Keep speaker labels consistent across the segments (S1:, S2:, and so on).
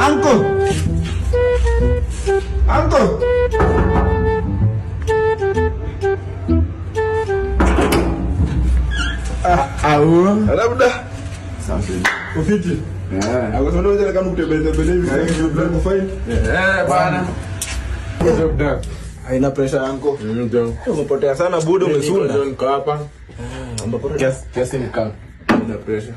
S1: Uncle. Uncle. Labda.
S2: Safi.
S1: Ufiti. Ako sana unaweza kama kutembeza hivi kwa fine.
S2: Bwana.
S1: Labda. Haina pressure yangu.
S2: Ndio.
S1: Umepotea sana budo umesunda.
S2: Ndio niko hapa.
S1: Ambapo
S2: Kiasi nikaa. Haina pressure.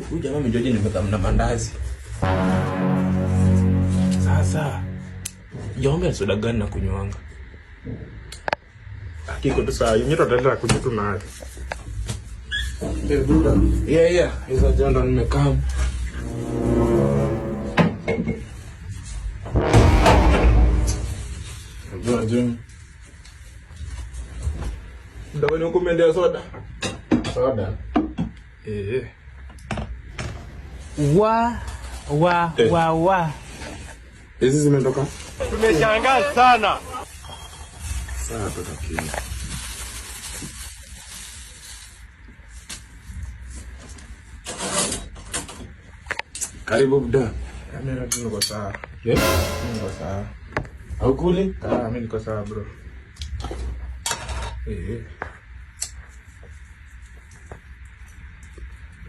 S1: huyu jamaa mjoje nimekamna mandazi. Sasa jombe soda gani na kunywanga? Hakiko tu saa yenyewe tutaendelea kujitu na hali.
S2: Buda. Yeah. Hizo jana nimekaa. Ndio.
S1: Ndio ni ukumendea soda.
S2: Soda.
S3: Wa.
S2: Hizi zimetoka.
S3: Tumeshangaa sana.
S2: Sasa tutakia. Karibu buda.
S1: Mimi niko sawa.
S2: Yeah?
S1: Niko sawa.
S2: Haukuli?
S1: Mimi niko sawa bro.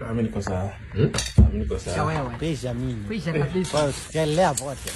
S1: Mimi niko sawa. Mimi niko sawa.
S3: Pisha kabisa. Kelea pote.